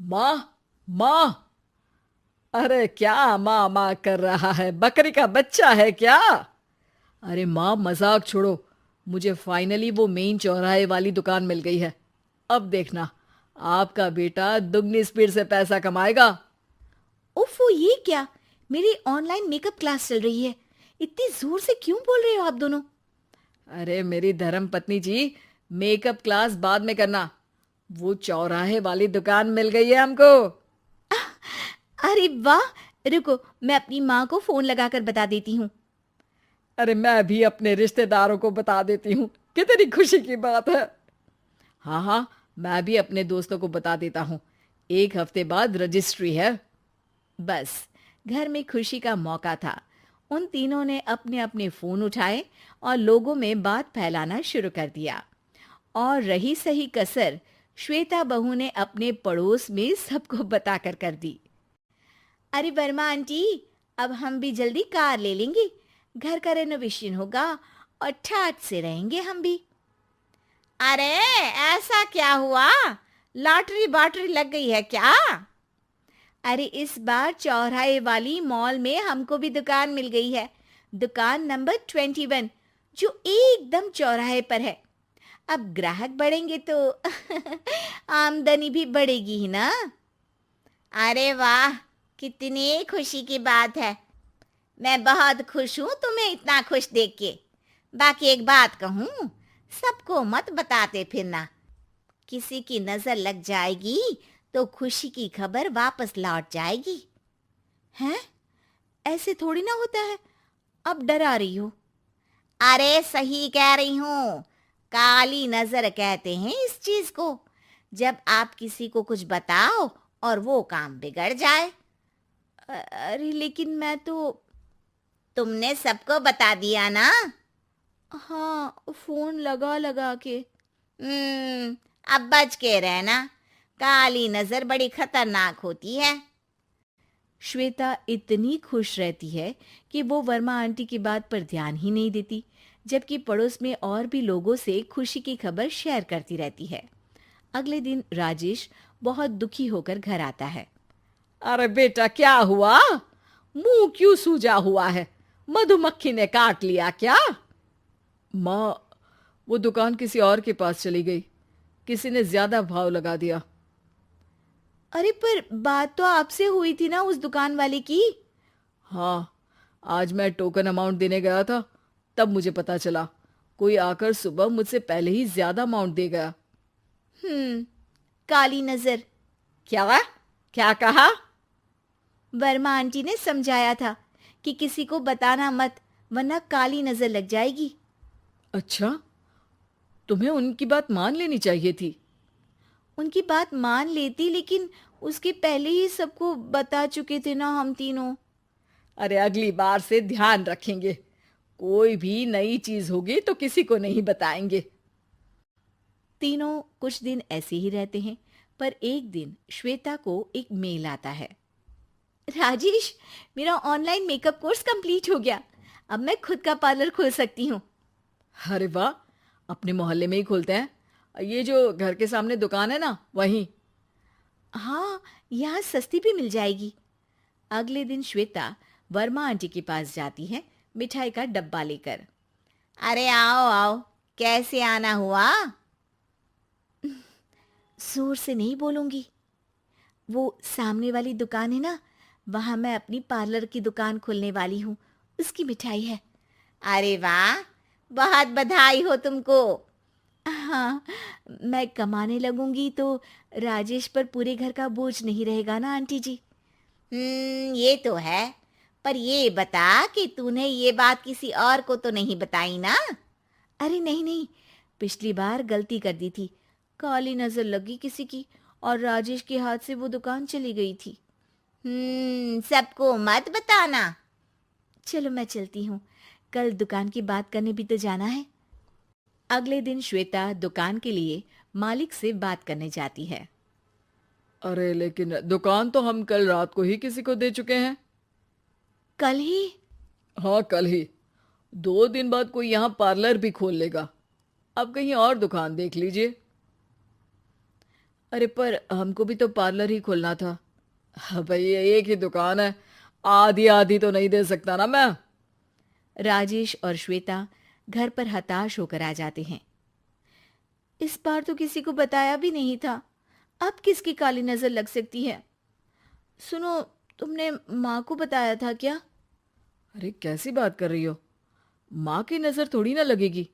माँ, माँ। अरे क्या माँ माँ कर रहा है? बकरी का बच्चा है क्या? अरे माँ, मजाक छोड़ो। मुझे फाइनली वो मेन चौराहे वाली दुकान मिल गई है। अब देखना, आपका बेटा दुगनी स्पीड से पैसा कमाएगा। ओफो, ये क्या? मेरी ऑनलाइन मेकअप क्लास चल रही है। इतनी जोर से क्यों बोल रहे हो आप दोनों? अरे मेरी धर्म पत्नी जी, मेकअप क्लास बाद में करना। वो चौराहे वाली दुकान मिल गई है हमको। अरे वाह! रुको, मैं अपनी माँ को फोन लगाकर बता देती हूँ। अरे मैं भी अपने रिश्तेदारों को बता देती हूँ। कितनी खुशी की बात है। हाँ हाँ, मैं भी अपने दोस्तों को बता देता हूँ। 1 हफ्ते बाद रजिस्ट्री है। बस, घर में खुशी का मौका था। उन तीनों ने अपने अपने फोन उठाए और लोगों में बात फैलाना शुरू कर दिया। और रही सही कसर, श्वेता बहू ने अपने पड़ोस में सबको बताकर कर दी। अरे वर्मा आंटी, अब हम भी जल्दी कार ले लेंगे। घर का रेनोवेशन होगा और ठाट से रहेंगे हम भी। अरे, ऐसा क्या हुआ? लॉटरी बाटरी लग गई है क्या? अरे, इस बार चौराहे वाली मॉल में हमको भी दुकान मिल गई है। दुकान नंबर 21, जो एकदम चौराहे पर है। अब ग्राहक बढ़ेंगे तो आमदनी भी बढ़ेगी ही ना। अरे वाह, कितनी खुशी की बात है। मैं बहुत खुश हूँ तुम्हें इतना खुश देख के। बाकी एक बात कहूँ, सबको मत बताते फिरना। किसी की नजर लग जाएगी तो खुशी की खबर वापस लौट जाएगी। हैं? ऐसे थोड़ी ना होता है। अब डरा रही हो। अरे सही कह रही हूँ। काली नजर कहते हैं इस चीज को, जब आप किसी को कुछ बताओ और वो काम बिगड़ जाए। अरे लेकिन मैं तो। तुमने सबको बता दिया ना? हाँ, फोन लगा लगा के। अब बच के रहना। काली नजर बड़ी खतरनाक होती है। श्वेता इतनी खुश रहती है कि वो वर्मा आंटी की बात पर ध्यान ही नहीं देती, जबकि पड़ोस में और भी लोगों से खुशी की खबर शेयर करती रहती है। अगले दिन राजेश बहुत दुखी होकर घर आता है। अरे बेटा, क्या हुआ? मुंह क्यों सूजा हुआ है? मधुमक्खी ने काट लिया क्या? माँ, वो दुकान किसी और के पास चली गई। किसी ने ज्यादा भाव लगा दिया। अरे पर बात तो आपसे हुई थी ना उस दुकान वाले की। हाँ, आज मैं टोकन अमाउंट देने गया था, तब मुझे पता चला। कोई आकर सुबह मुझसे पहले ही ज्यादा अमाउंट दे गया। हम्म, काली नजर। क्या? क्या कहा? वर्मा आंटी ने समझाया था कि किसी को बताना मत, वरना काली नजर लग जाएगी। अच्छा, तुम्हें उनकी बात मान लेनी चाहिए थी। उनकी बात मान लेती, लेकिन उसके पहले ही सबको बता चुके थे ना हम तीनों। अरे अगली बार से ध्यान रखेंगे। कोई भी नई चीज होगी तो किसी को नहीं बताएंगे। तीनों कुछ दिन ऐसे ही रहते हैं, पर एक दिन श्वेता को एक मेल आता है। राजेश, मेरा ऑनलाइन मेकअप कोर्स कंप्लीट हो गया। अब मैं खुद का पार्लर खोल सकती हूँ। अरे वाह, अपने मोहल्ले में ही खोलते हैं। ये जो घर के सामने दुकान है ना, वहीं। हाँ, यहाँ सस्ती भी मिल जाएगी। अगले दिन श्वेता वर्मा आंटी के पास जाती है, मिठाई का डब्बा लेकर। अरे आओ आओ, कैसे आना हुआ? जोर से नहीं बोलूंगी। वो सामने वाली दुकान है ना, वहां मैं अपनी पार्लर की दुकान खोलने वाली हूँ। उसकी मिठाई है। अरे वाह, बहुत बधाई हो तुमको। हाँ, मैं कमाने लगूंगी तो राजेश पर पूरे घर का बोझ नहीं रहेगा ना आंटी जी। ये तो है। पर ये बता कि तूने ये बात किसी और को तो नहीं बताई ना? अरे नहीं नहीं, पिछली बार गलती कर दी थी। काली नजर लगी किसी की और राजेश के हाथ से वो दुकान चली गई थी। सबको मत बताना। चलो मैं चलती हूँ, कल दुकान की बात करने भी तो जाना है। अगले दिन श्वेता दुकान के लिए मालिक से बात करने जाती है। अरे लेकिन दुकान तो हम कल रात को ही किसी को दे चुके हैं। कल ही? हाँ, कल ही। 2 दिन बाद कोई यहाँ पार्लर भी खोल लेगा। अब कहीं और दुकान देख लीजिए। अरे पर हमको भी तो पार्लर ही खोलना था। हाँ भाई, ये एक ही दुकान है, आधी आधी तो नहीं दे सकता ना मैं। राजेश और श्वेता घर पर हताश होकर आ जाते हैं। इस बार तो किसी को बताया भी नहीं था, अब किसकी काली नजर लग सकती है। सुनो, तुमने माँ को बताया था क्या? अरे कैसी बात कर रही हो, माँ की नजर थोड़ी ना लगेगी।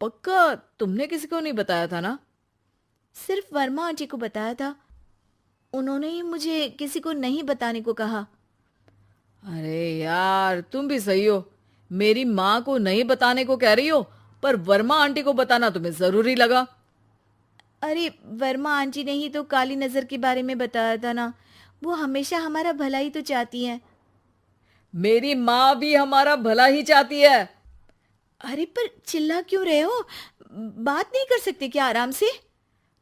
पक्का तुमने किसी को नहीं बताया था ना? सिर्फ वर्मा आंटी को बताया था, उन्होंने ही मुझे किसी को नहीं बताने को कहा। अरे यार, तुम भी सही हो। मेरी माँ को नहीं बताने को कह रही हो, पर वर्मा आंटी को बताना तुम्हें जरूरी लगा। अरे वर्मा आंटी ने ही तो काली नजर के बारे में बताया था ना, वो हमेशा हमारा भला ही तो चाहती हैं। मेरी माँ भी हमारा भला ही चाहती है। अरे पर चिल्ला क्यों रहे हो? बात नहीं कर सकते क्या आराम से?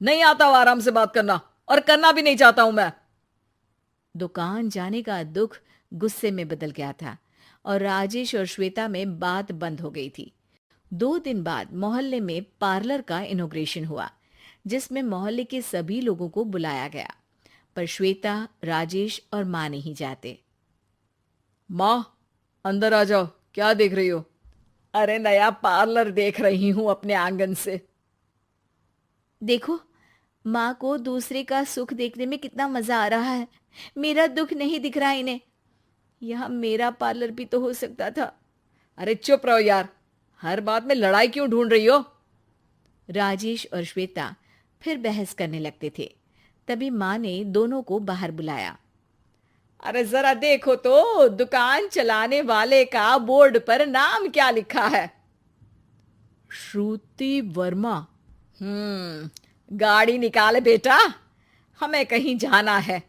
नहीं आता वो आराम से बात करना, और करना भी नहीं चाहता हूं मैं। दुकान जाने का दुख गुस्से में बदल गया था और राजेश और श्वेता में बात बंद हो गई थी। 2 दिन बाद मोहल्ले में पार्लर का इनॉग्रेशन हुआ, जिसमें मोहल्ले के सभी लोगों को बुलाया गया, पर श्वेता, राजेश और माँ नहीं जाते। माँ, अंदर आ जाओ, क्या देख रही हो? अरे नया पार्लर देख रही हूं अपने आंगन से। देखो, माँ को दूसरे का सुख देखने में कितना मजा आ रहा है, मेरा दुख नहीं दिख रहा इन्हें। यहाँ मेरा पार्लर भी तो हो सकता था। अरे चुप रहो यार, हर बात में लड़ाई क्यों ढूंढ रही हो? राजेश और श्वेता फिर बहस करने लगते थे। तभी माँ ने दोनों को बाहर बुलाया। अरे जरा देखो तो, दुकान चलाने वाले का बोर्ड पर नाम क्या लिखा है? श्रुति वर्मा। गाड़ी निकाले बेटा, हमें कहीं जाना है।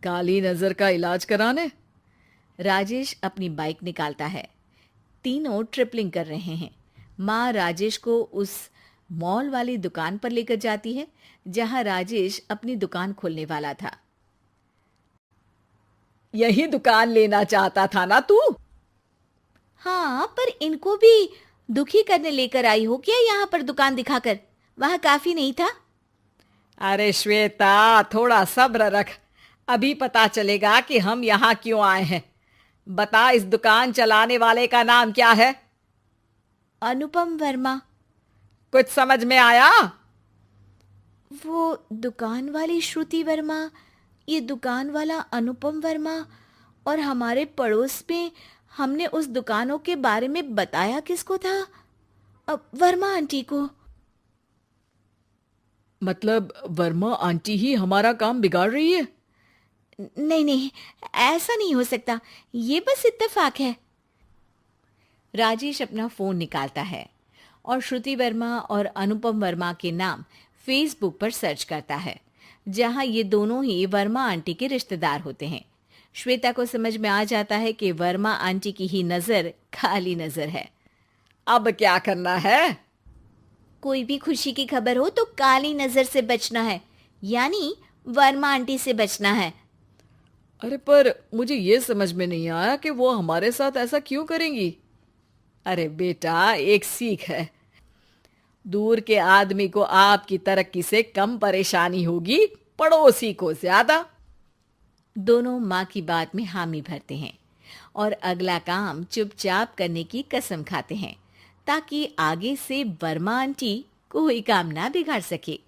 काली नजर का इलाज कराने। राजेश अपनी बाइक निकालता है। तीनों ट्रिपलिंग कर रहे हैं। माँ राजेश को उस मॉल वाली दुकान पर लेकर जाती है जहां राजेश अपनी दुकान खोलने वाला था। यही दुकान लेना चाहता था ना तू? हाँ, पर इनको भी दुखी करने लेकर आई हो क्या यहाँ पर दुकान दिखाकर? वहां काफी नहीं था? अरे श्वेता, थोड़ा सब्र रख, अभी पता चलेगा कि हम यहाँ क्यों आए हैं। बता, इस दुकान चलाने वाले का नाम क्या है? अनुपम वर्मा। कुछ समझ में आया? वो दुकान वाली श्रुति वर्मा, ये दुकान वाला अनुपम वर्मा, और हमारे पड़ोस में हमने उस दुकानों के बारे में बताया किसको था? अब वर्मा आंटी को। मतलब वर्मा आंटी ही हमारा काम बिगाड़ रही है? नहीं नहीं, ऐसा नहीं हो सकता, ये बस इत्तेफाक है। राजेश अपना फोन निकालता है और श्रुति वर्मा और अनुपम वर्मा के नाम फेसबुक पर सर्च करता है, जहां ये दोनों ही वर्मा आंटी के रिश्तेदार होते हैं। श्वेता को समझ में आ जाता है कि वर्मा आंटी की ही नजर काली नजर है। अब क्या करना है? कोई भी खुशी की खबर हो तो काली नजर से बचना है, यानी वर्मा आंटी से बचना है। अरे पर मुझे ये समझ में नहीं आया कि वो हमारे साथ ऐसा क्यों करेंगी। अरे बेटा, एक सीख है, दूर के आदमी को आपकी तरक्की से कम परेशानी होगी, पड़ोसी को ज्यादा। दोनों माँ की बात में हामी भरते हैं और अगला काम चुपचाप करने की कसम खाते हैं, ताकि आगे से वर्मा आंटी कोई काम ना बिगाड़ सके।